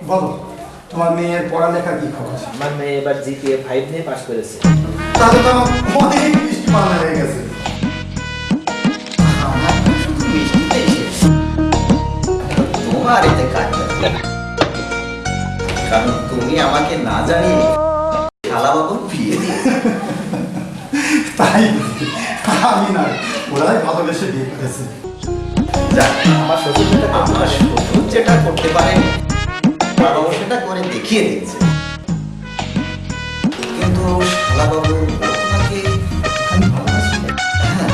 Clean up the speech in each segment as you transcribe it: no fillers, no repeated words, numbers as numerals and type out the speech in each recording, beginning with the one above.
বলো তোমার মেয়ের পড়ালেখা কি খবর? আমার মেয়ে এবার জিপিএ 5 নিয়ে পাস করেছে। তাহলে তো অনেক মিষ্টি পাওনা হয়ে গেছে। আমার তো শুধু মিষ্টিটাই শেষ, তোমার এতে কাজ হবে না। কারণ তুমি আমাকে না জানিয়ে শালাবাবুর বিয়ে দিয়েছো। তাই আমি না, ওরাই ভালোবেসে বিয়ে করেছে। যাক, আমার শ্বশুর যেটা করতে পারে বাবাও সেটা করে দেখিয়ে দিয়েছে। কিন্তু শালাবাবু তোমাকে আমি ভালোবাসি। হ্যাঁ,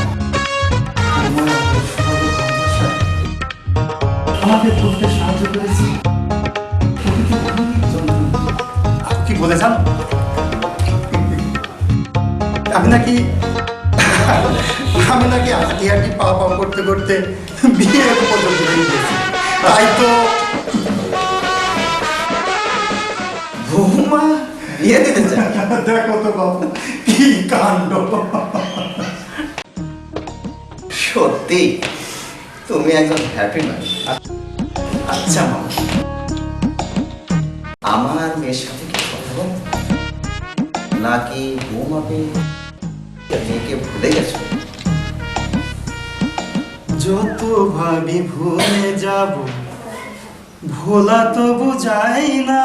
তোমার শালাবাবু ভালোবাসা আমাকে পড়তে সাহায্য করেছি। কি বলে জানো, আমি নাকি হাঁটি পা পা করতে করতে বিয়ে পর্যন্ত নিয়ে গেছি। তাই তো বৌমা বিয়ে দিতে চাই। দেখো তো বাবু কি কাণ্ড। সত্যি তুমি একজন হ্যাপি ম্যান। আচ্ছা মামা, আমার মেয়ের সাথে কি কথা বল, নাকি বৌমা মেয়েকে ভুলে গেছো? যত ভাবি ভুলে যাব, ভোলা তো বুঝাই না।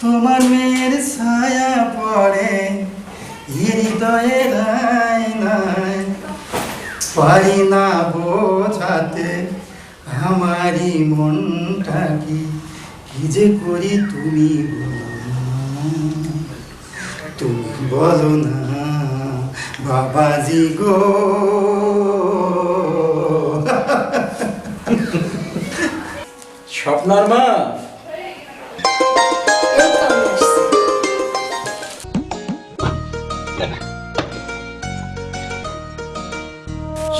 তোমার মেয়ের ছায়া পড়ে হৃদয়ের আয়নায়, পারি না বোঝাতে আমারই মনটা কি যে করি তুমি বলো না বাবাজি গো। স্বপ্নার মা,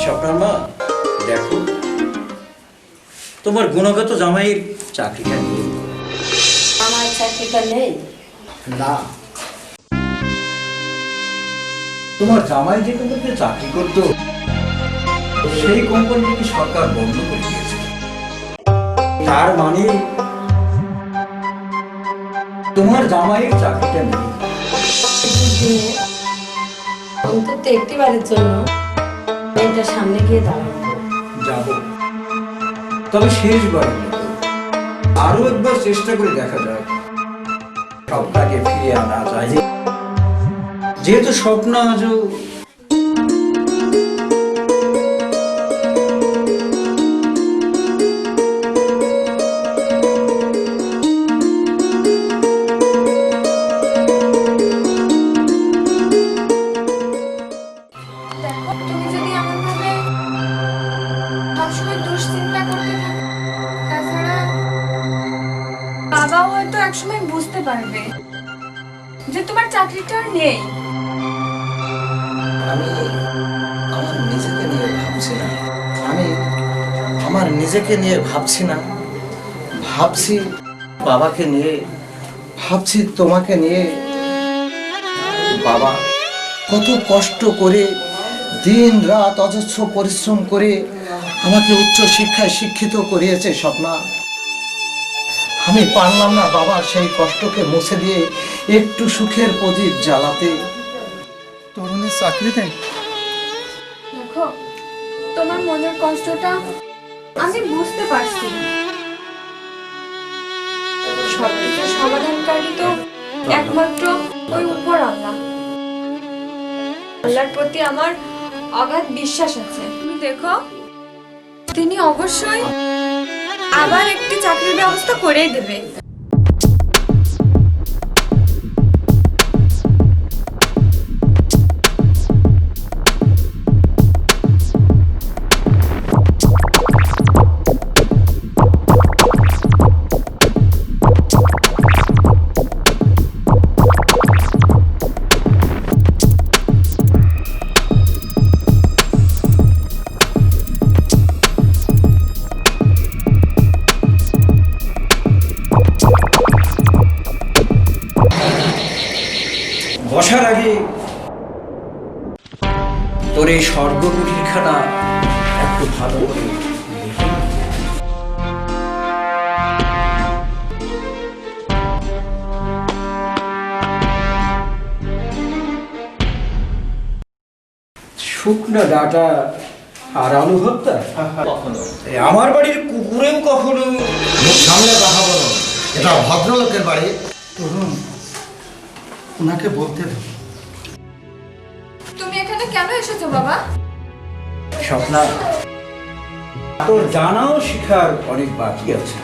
স্বপ্নার মা দেখো, তোমার গুণগত জামাইয়ের চাকরিটা নিয়ে। আমার চাকরিটা নেই না, তোমার জামাই যে কোম্পানিতে চাকরি করতো সেই কোম্পানিটি সরকার বন্ধ করে দিয়েছে। তার মানে তোমার জামাইয়ের চাকরিটা নেই। অন্তত একটিবারের জন্য মেয়েটার সামনে গিয়ে দাঁড়াবো। যাব, তবে শেষবার আরো একবার চেষ্টা করে দেখা যায় স্বপ্নাকে ফিরিয়ে আনা যায়। যেহেতু স্বপ্ন আজও দেখো, তুমি যদি এমনভাবে সবসময় দুশ্চিন্তা করতে থাকো, তাছাড়া বাবাও হয়তো একসময় বুঝতে পারবে যে তোমার চাকরিটা আর নেই। আমি আমার নিজেকে নিয়ে ভাবছি না। আমি আমার নিজেকে নিয়ে ভাবছি না, ভাবছি বাবাকে নিয়ে, ভাবছি তোমাকে নিয়ে। বাবা কত কষ্ট করে দিন রাত অজস্র পরিশ্রম করে আমাকে উচ্চ শিক্ষায় শিক্ষিত করিয়েছে স্বপ্না। আমি পারলাম না বাবার সেই কষ্টকে মুছে দিয়ে একটু সুখের প্রদীপ জ্বালাতে। তরুণের চাকরি নেই। দেখো, তোমার মনের কষ্টটা আমি বুঝতে পারছি। সবকিছু সমাধানকারী তো একমাত্র ওই উপর আল্লাহ। আল্লাহর প্রতি আমার অগাধ বিশ্বাস আছে। তুমি দেখো, তিনি অবশ্যই আবার একটি চাকরির ব্যবস্থা করেই দেবে। বসার আগে তোর এই স্বর্গকুটিরখানা একটু ভালো করে শুকনো ডাটা আর আলু ভর্তা এই আমার বাড়ির কুকুরেও কখনো মুখ সামনে কথা বলো, এটা ভদ্রলোকের বাড়ি। তরুণ, ওনাকে বলতে দাও। তুমি এখানে কেন এসেছো বাবা? স্বপ্না, তোর জানাও শিখার অনেক বাকি আছে।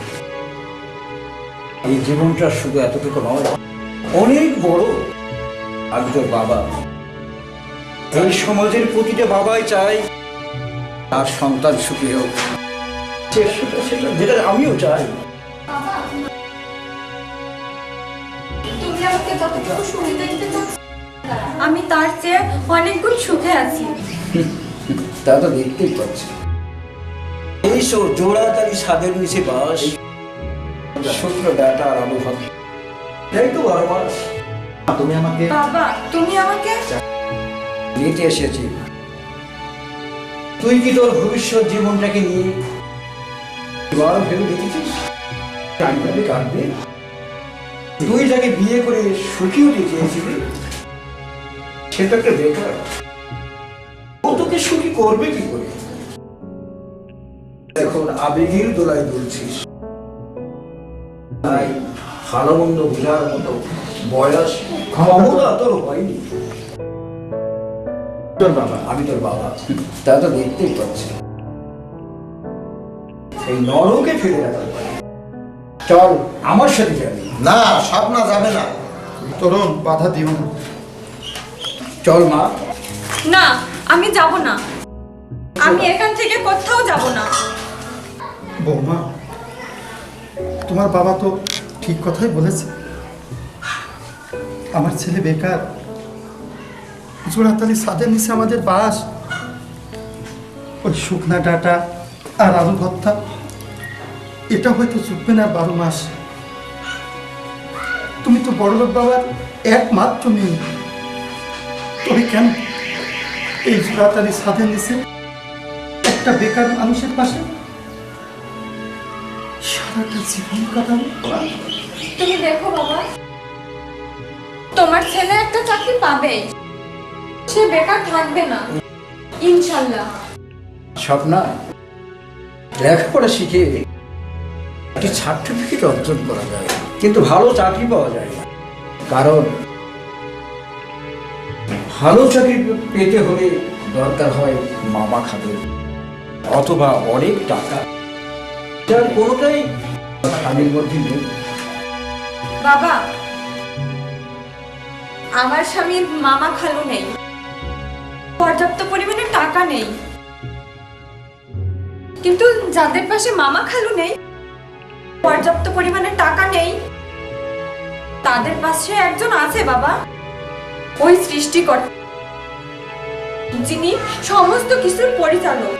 এই জীবনটা শুধু এতটুকু নয়, অনেক বড়। আমি তোর বাবা। এই সমাজের প্রতিটা বাবাই চায় তার সন্তান সুখী হোক। সেটা যেটা আমিও চাই। তুমি আমাকে যতটুকু সুখে দেখতে চাচ্ছ, আমি তার চেয়ে অনেক গুণ সুখে আছি। তা তো দেখতেই পাচ্ছি। এই জোড়াতালি ছাদের নিচে বাস, শুকনো ডাটা আর আলু ভাত, এই তো 12 মাস। তুমি আমাকে বাবা, তুমি আমাকে নিতে এসেছি। তুই কি তোর ভবিষ্যৎ জীবনটাকে নিয়ে এবার ভেবে দেখেছিস? টাইমটাকে কাটবে। তুই যাকে বিয়ে করে সুখী হতে চেয়েছিলি, সেটা একটা বেকার। ও তোকে সুখী করবে কি করে? এখন আবেগের দোলায় দুলছিস। তাই ভালো মন্দ বোঝার মতো বয়স ক্ষমতা তোর হয়নি। তোর বাবা, আমি তোর বাবা, তা তো দেখতেই পাচ্ছি। এই নরকে ফিরে রাখার পারে। চল আমার সাথে যাবি। না, স্বপ্না যাবে না। তরুণ, বাধা দিও না। চল মা। না, আমি যাব না। আমি এখান থেকে কোথাও যাব না। বৌমা, তোমার বাবা তো ঠিক কথাই বলেছে। আমার ছেলে বেকার, জোড়াতালি ছাদের নিচে আমাদের বাস। ওই শুকনা ডাটা আর আলু ভর্তা, এটা হয়তো চুকবে না 12 মাস। তুমি তো বড়লোক বাবার একমাত্র মেয়ে, তবে কেন এই জোড়াতালি ছাদের নিচে একটা বেকার মানুষের পাশে সারাটা জীবন কাটাবো? তুমি দেখো বাবা, তোমার ছেলে একটা চাকরি পাবে, সে বেকার থাকবে না ইনশাল্লাহ। স্বপ্না, লেখাপড়া শিখে একটি সার্টিফিকেট অর্জন করা যায়, কিন্তু ভালো চাকরি পাওয়া যায় না। কারণ ভালো চাকরি পেতে হলে দরকার হয় মামা খাবে অথবা অনেক টাকা, যার কোনোটাই স্বামীর মধ্যে নেই। বাবা, আমার স্বামীর মামা খালু নেই, পর্যাপ্ত পরিমাণে টাকা নেই, কিন্তু যাদের পাশে মামা খালু নেই, পর্যাপ্ত পরিমাণে টাকা নেই, তাদের পাশে একজন আছে বাবা, ওই সৃষ্টিকর্তা, যিনি সমস্ত কিছুর পরিচালক।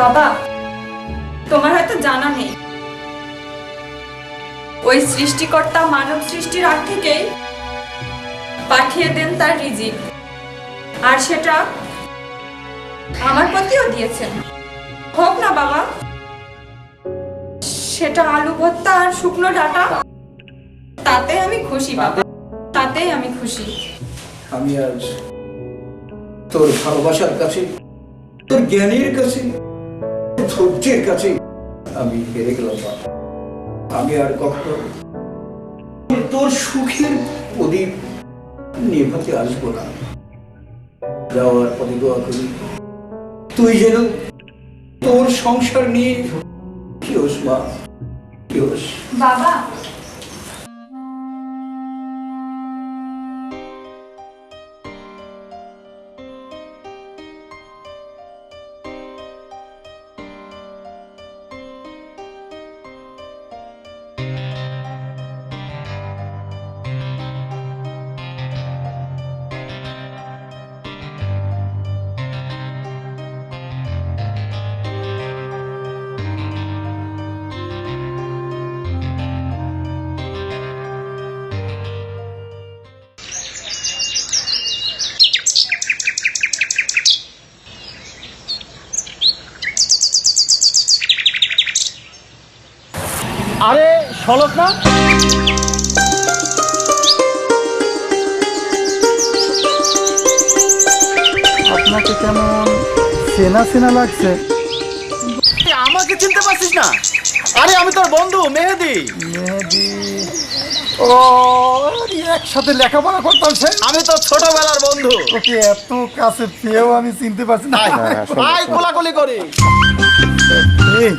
বাবা, তোমার হয়তো জানা নেই, ওই সৃষ্টিকর্তা মানব সৃষ্টির আগ থেকেই পাঠিয়ে দেন তার রিজিক, আর সেটা আমার প্রতিও দিয়েছেন। হোক না বাবা, সেটা আলু ভর্তা আর শুকনো ডাটা, তাতে আমি খুশি বাবা, তাতেই আমি খুশি। আমি আজ তোর ভালোবাসার কাছে, তোর জ্ঞানের কাছে, ধৈর্যের কাছে আমি হেরে গেলাম বাবা। আমি আর কখনো তোর সুখের প্রদীপ নেভাতে আসবো না। যাওয়ার পথে দোয়া করি তুই যেন তোর সংসার নিয়ে কি হোস মা, কি হোস। বাবা, আরে শলক না, আপনাকে কেমন চেনা চেনা লাগছে। আমাকে চিনতে পারছিস না? আরে আমি তোর বন্ধু মেহেদি। মেহেদি, ও একসাথে লেখাপড়া করতাম সে। আমি তো ছোটবেলার বন্ধু। ওকে এত কাছে পেয়েও আমি চিনতে পারছি না। আয় কোলাকুলি করি। এই,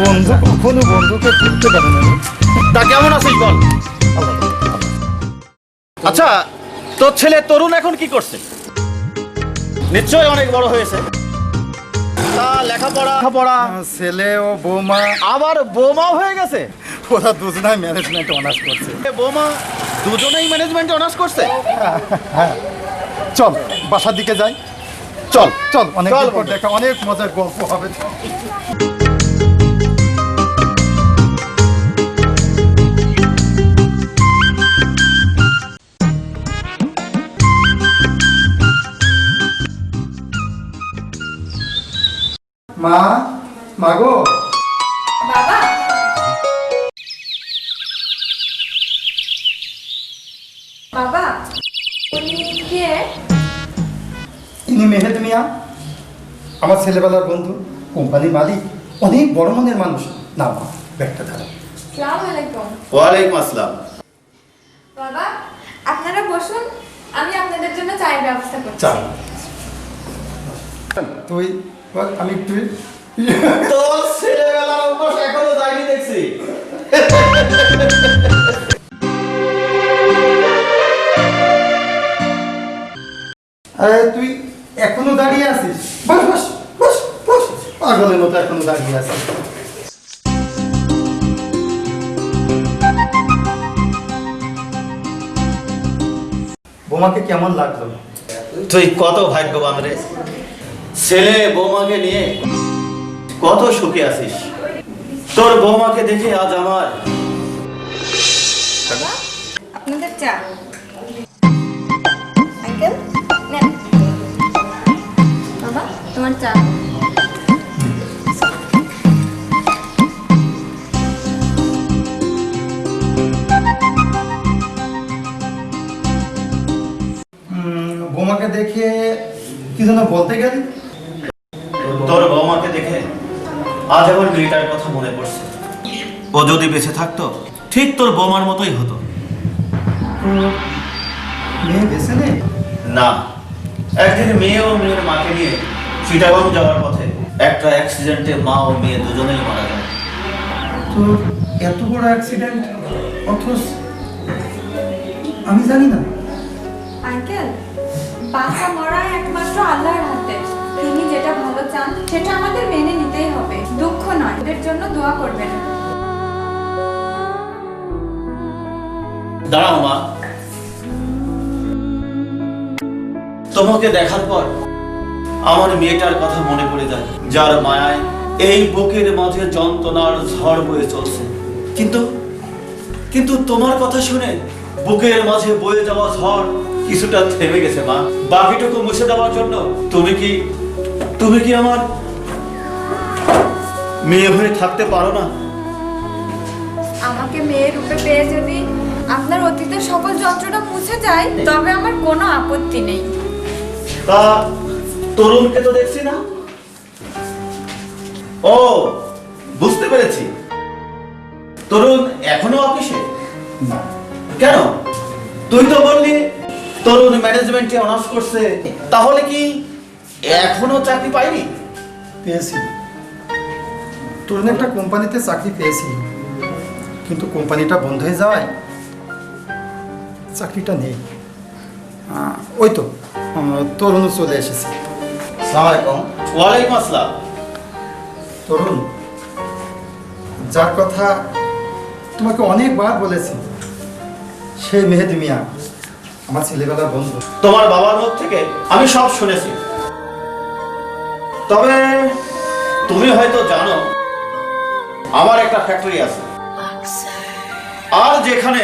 বন্ধু কখনো বন্ধুকে ভুলতে পারে না। তা কেমন আছিস বল? আচ্ছা, তোর ছেলে তরুণ এখন কি করছে? নিশ্চয়ই অনেক বড় হয়েছে। তা লেখাপড়া ছেলে ও বৌমা আবার বৌমাও হয়ে গেছে। ওরা দুজনাই ম্যানেজমেন্টে অনার্স করছে। বৌমা দুজনেই ম্যানেজমেন্টে অনার্স করছে। চল বাসার দিকে যাই। চল চল, অনেক চল দিন পর বন্ধু। দেখা, অনেক মজার গল্প হবে। মা, মাগো, বাবা, বাবা, উনি কে? ইনি মেহেদ মিয়া, আমার ছেলেবেলার বন্ধু, কোম্পানির মালিক, অনেক বড় মনের মানুষ। না মা, ব্যাগটা ধরো। আসসালামু আলাইকুম। ওয়ালাইকুম আসসালাম। বাবা, আপনারা বসুন, আমি আপনাদের জন্য চায়ের ব্যবস্থা করছি। চল তুই বল, আমি একটু তোর ছেলেবেলার অভ্যাস এখনো যায়নি দেখছি। আরে তুই এখনো দাঁড়িয়ে আছিস? বস বস বস বস, পাগলের মতো এখনো দাঁড়িয়ে আছিস। বোমাকে কেমন লাগলো? তুই কত ভাগ্যবান রে, ছেলে বৌমাকে নিয়ে কত সুখে আছিস। তোর বৌমাকে দেখে আজ আমার বাবা, আপনাদের চা। আঙ্কেল, নেন। বাবা, তোমার চা। বোমাকে দেখে কি যেন বলতে গেলি? তোর বৌমাকে দেখে আজ আমার মেয়েটার কথা মনে পড়ছে। ও যদি বেঁচে থাকতো ঠিক তোর বৌমার মতোই হতো। মেয়ে বেছে নেই? না, একদিন মেয়ে ও মেয়ের মাকে নিয়ে চিটাগং যাওয়ার পথে একটা অ্যাক্সিডেন্টে মা ও মেয়ে দুজনেই মারা যায়। তো এত বড় অ্যাক্সিডেন্ট, অথচ আমি জানি না। আঙ্কেল, বাঁচা মরা একমাত্র আল্লাহর হাতে। তিনি যেটা ভালো চান সেটা আমাদের মেনে নিতেই হবে। দুঃখ নয়, এদের জন্য দোয়া করবেন। দাঁড়াও মা, তোমাকে দেখার পর আমার মেয়েটার কথা মনে পড়ে যায়, যার মায়ায় এই বুকের মাঝে যন্ত্রণার ঝড় বয়ে চলছে। কিন্তু কিন্তু তোমার কথা শুনে বুকের মাঝে বয়ে যাওয়া ঝড় কিছুটা থেমে গেছে মা। বাকিটুকু মুছে দেওয়ার জন্য তুমি কি আমার মেয়ে হয়ে থাকতে পারো না? আমাকে মেয়ের রূপে পেয়ে যদি আপনার অতীতের সকল যন্ত্রণা মুছে যায়, তবে আমার কোনো আপত্তি নেই। তা তরুণকে তো দেখছি না। ও, বুঝতে পেরেছি, তরুণ এখনো অফিসে? না, কেন? তুই তো বললি তরুণ ম্যানেজমেন্টে অনার্স করছে, তাহলে কি এখনো চাকরি পাইনি? পেয়েছি। তরুণ একটা কোম্পানিতে চাকরি পেয়েছি, কিন্তু কোম্পানিটা বন্ধ হয়ে যাওয়ায় চাকরিটা নেই। ওই তো তরুণও চলে এসেছে। আসসালামু আলাইকুম। ওয়ালাইকুম আসসালাম। তরুণ, যার কথা তোমাকে অনেকবার বলেছি, সে মেহেদি মিয়া, আমার ছেলেবেলার বন্ধু। তোমার বাবার মুখ থেকে আমি সব শুনেছি। তবে তুমি হয়তো জানো আমার একটা ফ্যাক্টরি আছে, আর যেখানে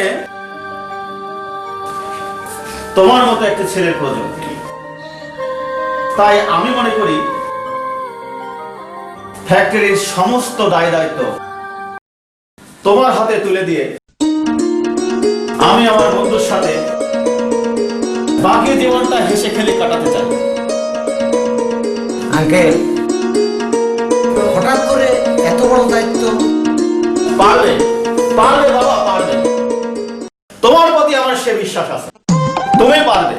তোমার মতো একটা ছেলের প্রয়োজন। তাই আমি মনে করি ফ্যাক্টরির সমস্ত দায় দায়িত্ব তোমার হাতে তুলে দিয়ে আমি আমার বন্ধুর সাথে বাকি জীবনটা হেসে খেলে কাটাতে চাই। আঙ্কেল, হঠাৎ করে এত বড় দায়িত্ব? পারবে পারবে বাবা, পারবে। তোমার প্রতি আমার সে বিশ্বাস আছে, তুমি পারবে।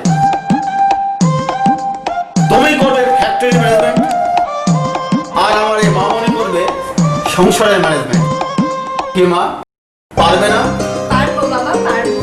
তুমি করবে ফ্যাক্টরি ম্যানেজমেন্ট, আর আমার এই মামনি করবে সংসারের ম্যানেজমেন্ট। কি মা, পারবে না? পারবো বাবা, পারবো।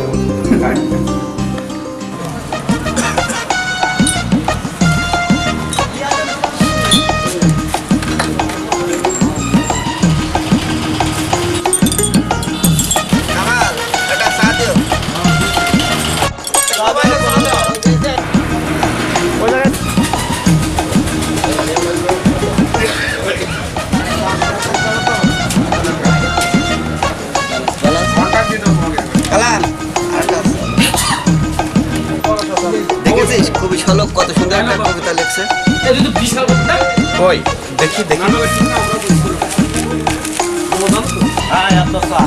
দেখেছিস খুবই ঝলক, কত সুন্দর একটা কবিতা লিখছে। ওই দেখি দেখি। হ্যাঁ, এত চা।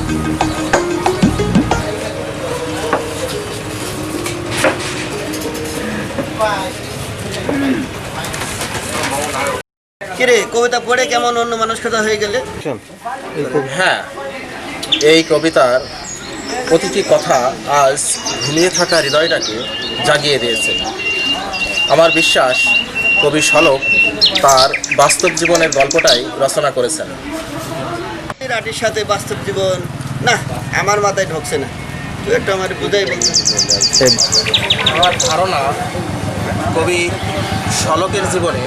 কিরে, কবিতা পড়ে কেমন অন্য মানুষটা হয়ে গেলে? হ্যাঁ, এই কবিতার প্রতিটি কথা আজ ঘুমিয়ে থাকা হৃদয়টাকে জাগিয়ে দিয়েছে। আমার বিশ্বাস কবি শলক তার বাস্তব জীবনের গল্পটাই রচনা করেছেন। রাটির সাথে বাস্তব জীবন না, আমার মাথায় ঢুকছে না। তুই একটু আমার বুঝাই বলতে। আমার ধারণা কবি শলকের জীবনে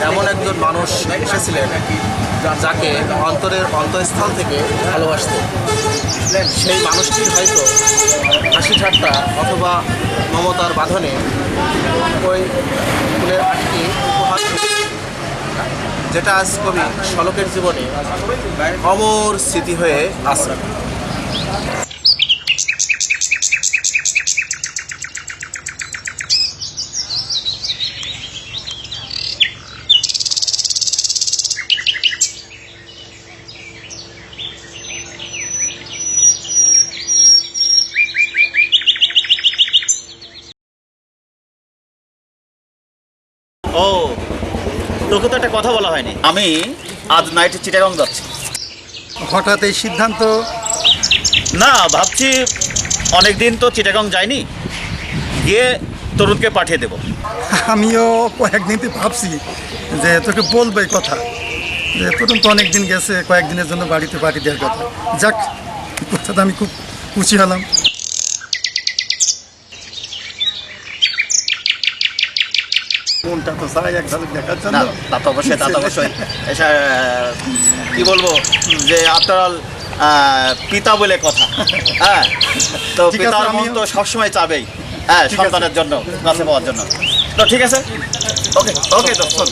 এমন একজন মানুষ এসেছিলেন যাকে অন্তরের অন্তঃস্থল থেকে ভালোবাসতেন। সেই মানুষটি হয়তো হাসি ঠাট্টা অথবা মমতার বাঁধনে ওই ফুলের হাটটি উপহার দিয়েছে, যেটা আজ কবি শলকের জীবনে অমর স্মৃতি হয়ে আছে। ও, তোকে তো একটা কথা বলা হয়নি। আমি আজ নাইটে চিটাগাং যাচ্ছি। হঠাৎ এই সিদ্ধান্ত? না, ভাবছি অনেকদিন তো চিটাগাং যাইনি, গিয়ে তরুণকে পাঠিয়ে দেবো। আমিও কয়েকদিন ভাবছি যে তোকে বলবো এই কথা, যে তরুণ তো অনেকদিন গেছে, কয়েকদিনের জন্য বাড়িতে পাঠিয়ে দেওয়ার কথা। যাক, কথাটা আমি খুব খুশি হলাম। মনটা তো চাই এক ঝলক দেখার জন্য। না, তা তো অবশ্যই, তা তো অবশ্যই। কি বলবো, যে আফটার অল পিতা বলে কথা। হ্যাঁ, তো ঠিক আছে, পিতার মন আমিও- তো সবসময় চাবেই, হ্যাঁ, ঠিক আছে। সন্তানের জন্য, কাছে পাওয়ার জন্য। তো ঠিক আছে, ওকে ওকে, তো শোন।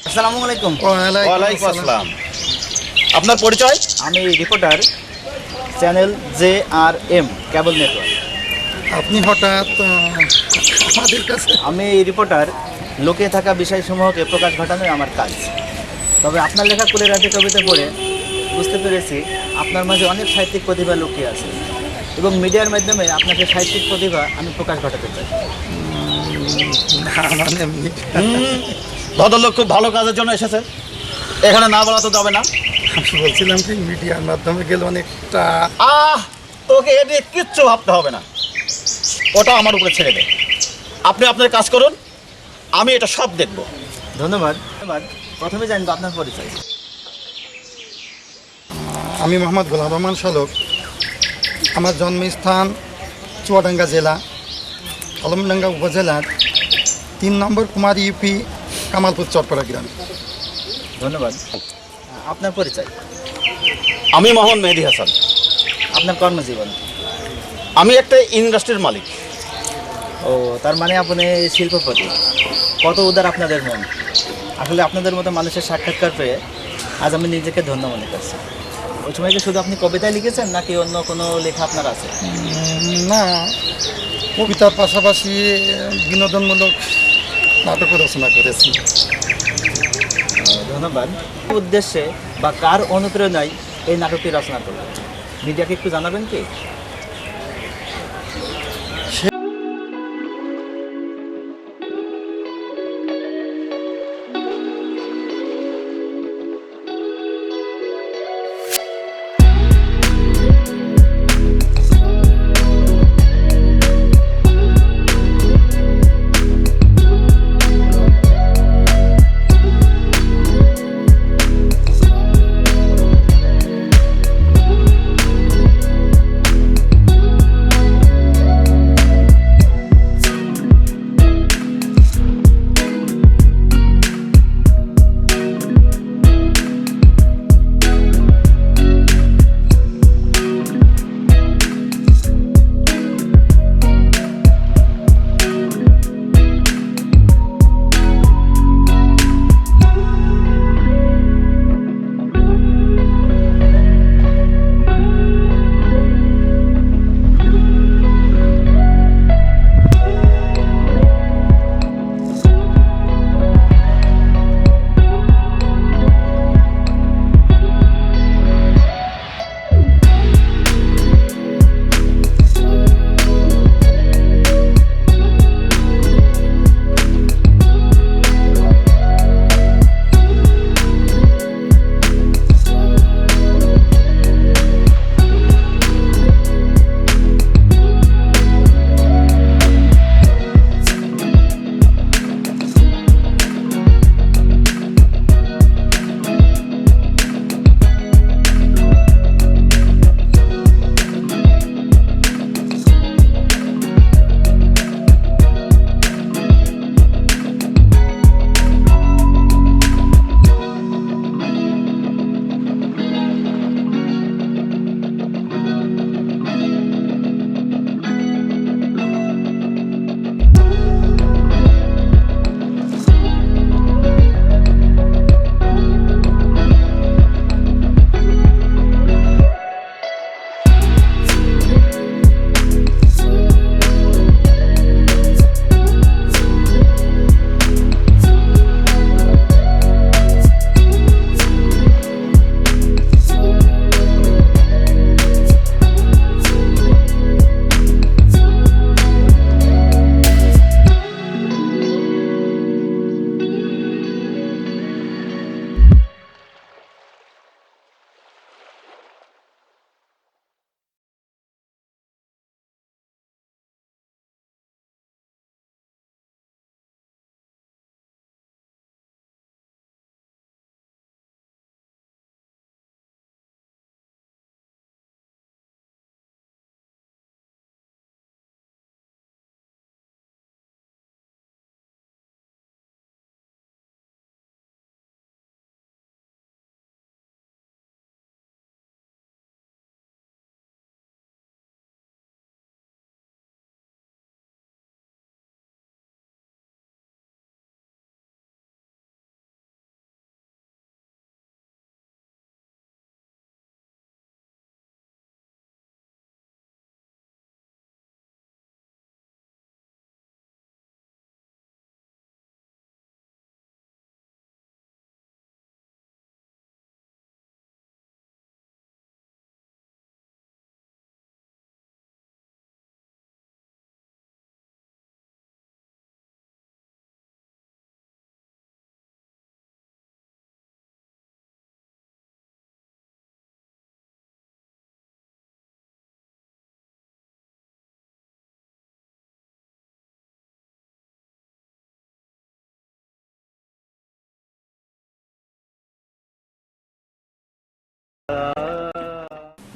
আসসালামু আলাইকুম। ওয়ালাইকুম আসসালাম। আপনার পরিচয়? আমি রিপোর্টার, চ্যানেল JRM কেবল নেটওয়ার্ক। আপনি হঠাৎ আমাদের কাছে? আমি রিপোর্টার, লুকিয়ে থাকা বিষয়সমূহকে প্রকাশ ঘটানোই আমার কাজ। তবে আপনার লেখা কুলে রাতে কবিতা পড়ে বুঝতে পেরেছি আপনার মাঝে অনেক সাহিত্যিক প্রতিভা লুকিয়ে আছে, এবং মিডিয়ার মাধ্যমে আপনাকে সাহিত্যিক প্রতিভা আমি প্রকাশ ঘটাতে চাই। মানে এমনি। ভদ্রলোক খুব ভালো কাজের জন্য এসেছে, এখানে না বলা তো যাবে না। আমি বলছিলাম কি, মিডিয়ার মাধ্যমে গেলে অনেকটা। তোকে এ নিয়ে কিচ্ছু ভাবতে হবে না, ওটা আমার উপরে ছেড়ে দে। আপনি আপনার কাজ করুন, আমি এটা সব দেখব। ধন্যবাদ ধন্যবাদ। প্রথমে জানবো আপনার পরিচয়। আমি মোহাম্মদ গোলাম রহমান শলক। আমার জন্মস্থান চুয়াডাঙ্গা জেলা, আলমডাঙ্গা উপজেলার 3 নম্বর কুমারী ইউপি, কামালপুর চরপাড়া গ্রাম। ধন্যবাদ। আপনার পরিচয়? আমি মোহাম্মদ মেহেদি হাসান। আপনার কর্মজীবন? আমি একটা ইন্ডাস্ট্রির মালিক। ও, তার মানে আপনি শিল্পপতি। কত উদার আপনাদের মন। আসলে আপনাদের মতো মানুষের সাক্ষাৎকার পেয়ে আজ আমি নিজেকে ধন্য মনে করছি। ওই সময় কি শুধু আপনি কবিতায় লিখেছেন, নাকি অন্য কোনো লেখা আপনার আছে? না, কবিতার পাশাপাশি বিনোদনমূলক নাটকও রচনা করেছি। ধন্যবাদ। উদ্দেশ্যে বা কার অনুপ্রেরণায় এই নাটকটি রচনা করলেন, মিডিয়াকে একটু জানাবেন কি?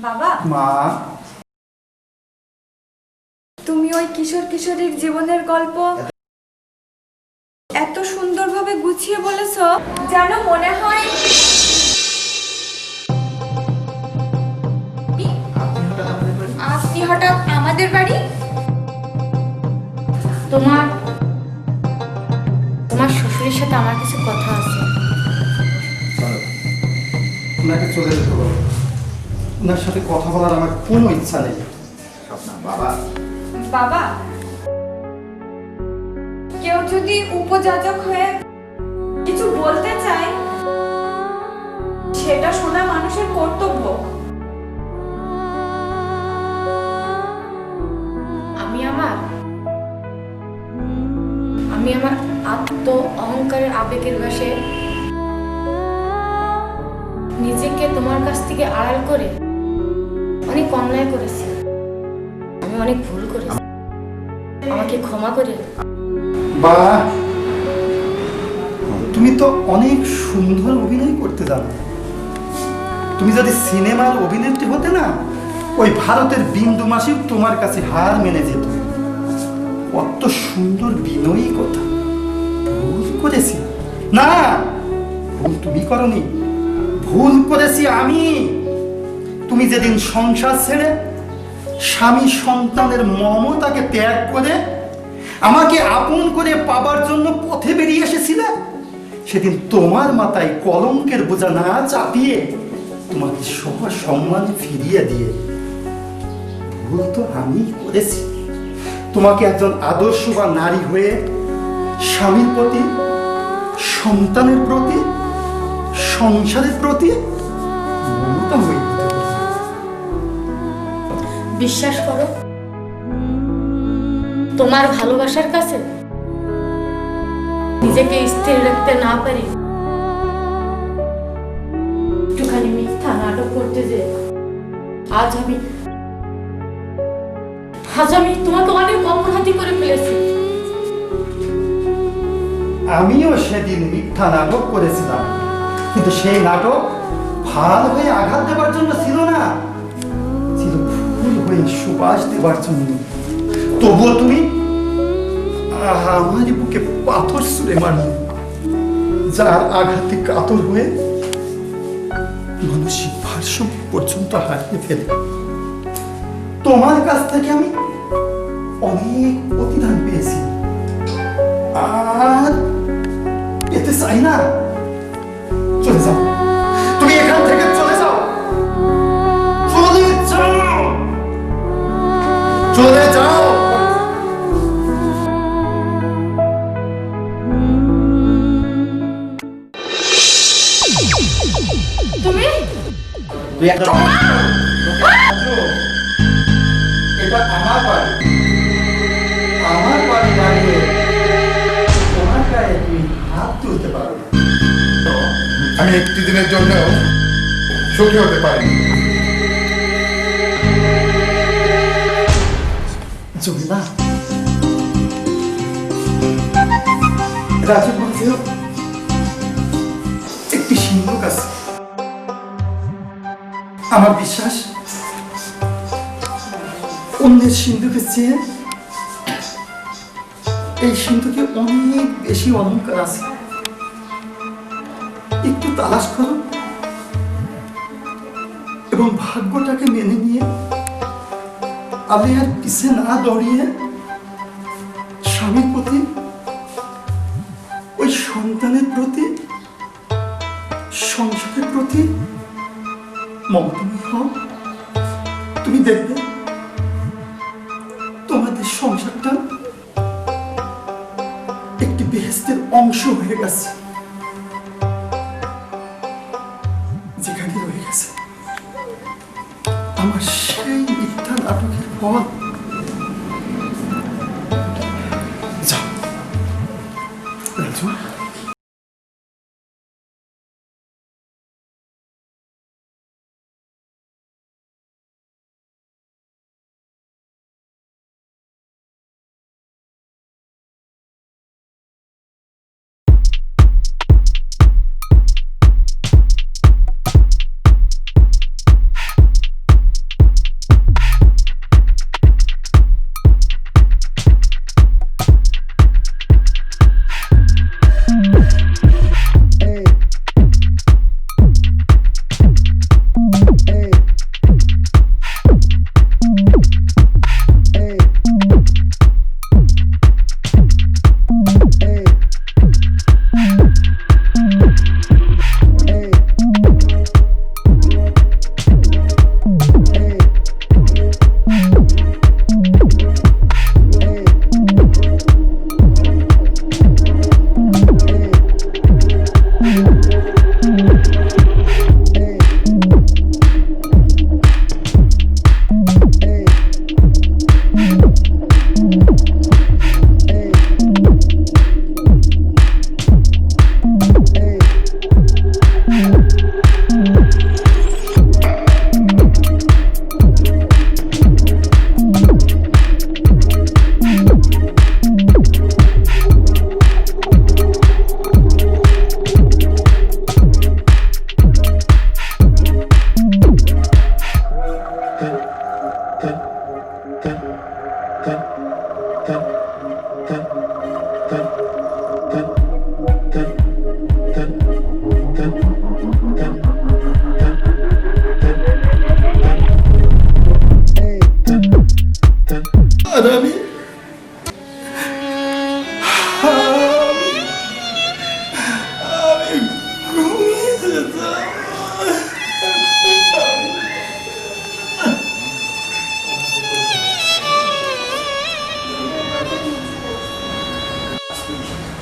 বাবা, মা, তুমি ওই কিশোর কিশোরীর জীবনের গল্প এত সুন্দরভাবে গুছিয়ে বলেছো, যেন মনে হয় আপনি হঠাৎ আমাদের বাড়ি। তোমার তোমার শ্বশুরের সাথে আমার কিছু কথা আছে। ওনাকে চলে যেতে বলো। ওনার সাথে কথা বলার আমার কোনো ইচ্ছা নেই। বাবা, কেউ যদি উপযাচক হয়ে কিছু বলতে চায়, সেটা শোনা মানুষের কর্তব্য। আমি আমার আত্ম অহংকারের আবেগের বশে নিজেকে তোমার কাছ থেকে আড়াল করে অনেক অন্যায় করেছি। আমি অনেক ভুল করেছি, আমাকে ক্ষমা করে। বা, তুমি তো অনেক সুন্দর অভিনয় করতে জানো। তুমি যদি সিনেমার অভিনেত্রী হতে না, ওই ভারতের বিন্দু মাসিও তোমার কাছে হার মেনে যেত। কত সুন্দর বিনয়ী কথা। ভুল করেছি না, ভুল তুমি করনি, ভুল করেছি আমি। তুমি যেদিন সংসার ছেড়ে স্বামী সন্তানের মমতাকে ত্যাগ করে আমাকে আপন করে পাবার জন্য পথে বেরিয়ে এসেছিলে, সেদিন তোমার মাথায় কলঙ্কের বোঝা না চাপিয়ে তোমাকে সম্মান ফিরিয়ে দিয়ে ভুল তো আমি করেছি। তোমাকে একজন আদর্শবান নারী হয়ে স্বামীর প্রতি, সন্তানের প্রতি, সংসারের প্রতি মমতা হয়ে দিতে হবে। বিশ্বাস করো, তোমার ভালোবাসার কাছে নিজেকে স্থির রাখতে না পারি, একটুখানি মিথ্যা নাটক করতে যে আজ আমি তোমাকে অনেক অপরাধী করে ফেলেছি। আমিও সেদিন মিথ্যা নাটক করেছিলাম, কিন্তু সেই নাটক ভাল হয়ে আঘাত দেবার জন্য ছিল না, ছিল ফুল হয়ে সুবাস দেবার জন্য। তবুও তুমি আমার বুকে পাথর ছুঁড়ে মারলে, যার আঘাতে কাতর হয়ে মানসিক ভারসাম্য পর্যন্ত হারিয়ে ফেলে। তোমার কাছ থেকে আমি অনেক প্রতিদান পেয়েছি, আর পেতে চাই না। চলে যাও, তুমি এখান থেকে চলে যাও, চলে যাও, চলে যাও। তুমি তুই একদম এটা আমার বাড়ি, আমার বাড়ি দাঁড়িয়ে তোমার গায়ে তুমি হাত তুলতে পারো। আমি একটি দিনের জন্য সুখী হতে পারি। জমিলা, রাজু বলছিল একটি সিন্ধুক আছে। আমার বিশ্বাস অন্যের সিন্ধুকের চেয়ে এই সিন্ধুকে অনেক বেশি অলংকার আছে। একটু তালাশ করো এবং ভাগ্যটাকে মেনে নিয়ে আমি আর পিছে না দৌড়িয়ে স্বামীর প্রতি, ওই সন্তানের প্রতি, সংসারের প্রতি মমতাময়ী হও। তুমি দেখবে তোমাদের সংসারটা একটি বেহেশতের অংশ হয়ে গেছে, যেখানে রয়ে গেছে আমার সেই মিথ্যা নাটকের ফল। যাও রাজু।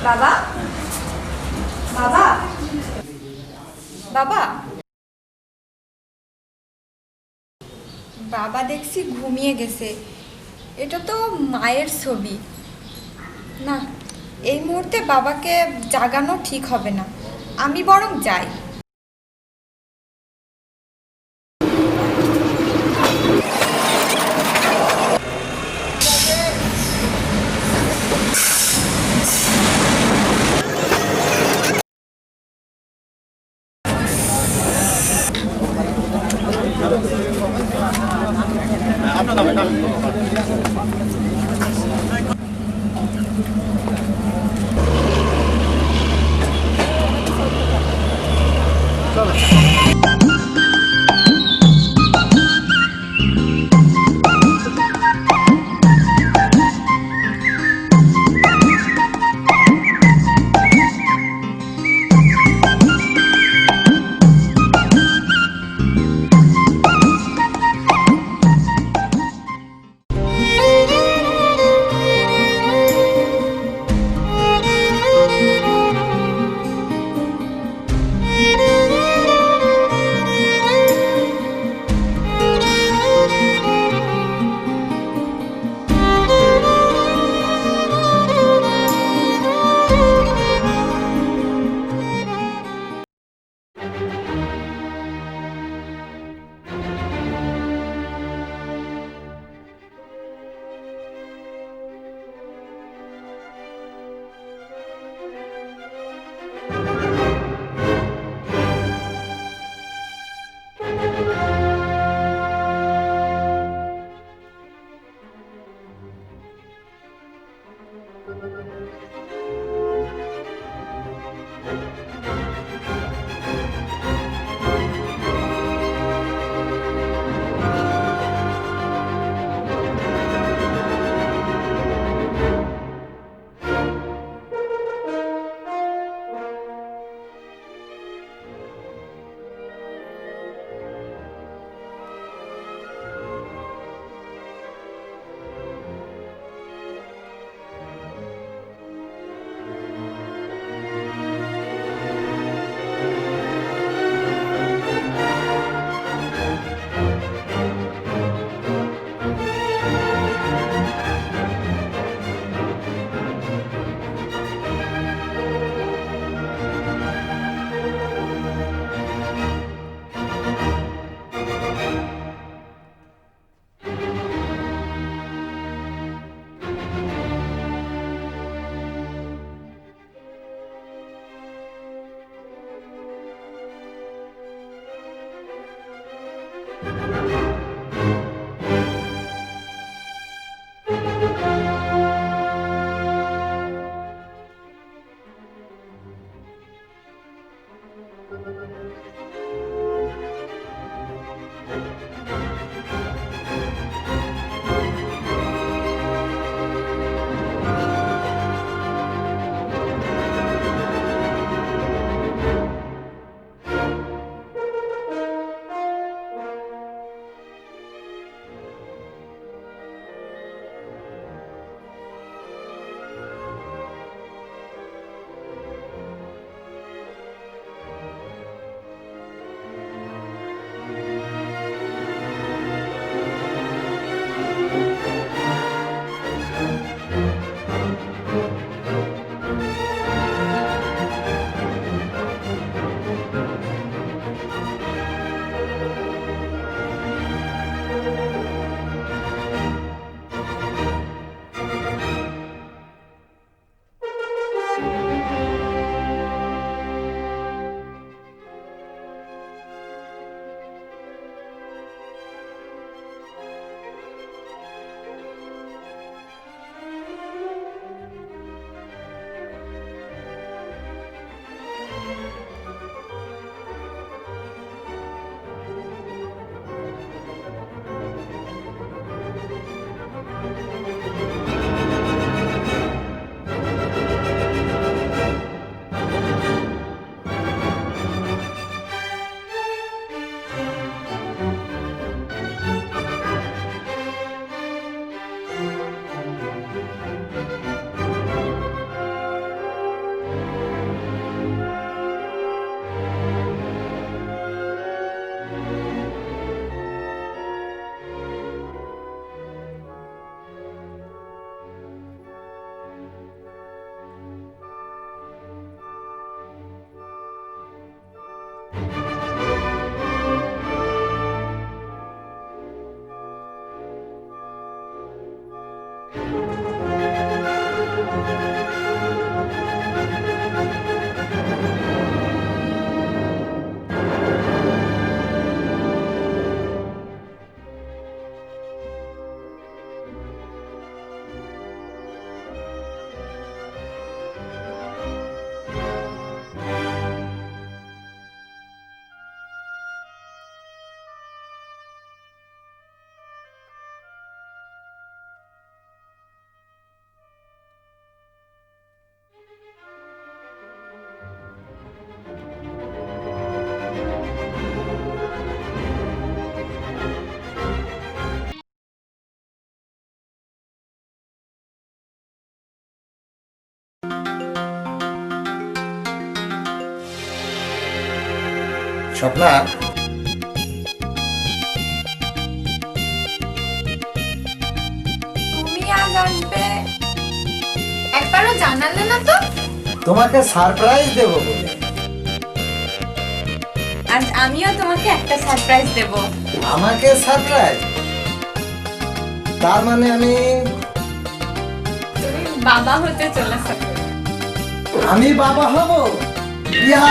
বাবা বাবা বাবা বাবা দেখছি ঘুমিয়ে গেছে। এটা তো মায়ের ছবি না, এই মুহূর্তে বাবাকে জাগানো ঠিক হবে না, আমি বরং যাই। স্বপ্না, তুমি আজ আসবে একবারও জানালে না তো? তোমাকে সারপ্রাইজ দেব বলে। আজ আমিও তোমাকে একটা সারপ্রাইজ দেব। আমাকে সারপ্রাইজ? তার মানে আমি তুমি বাবা হতে চলেছো। আমি বাবা হব? ইয়া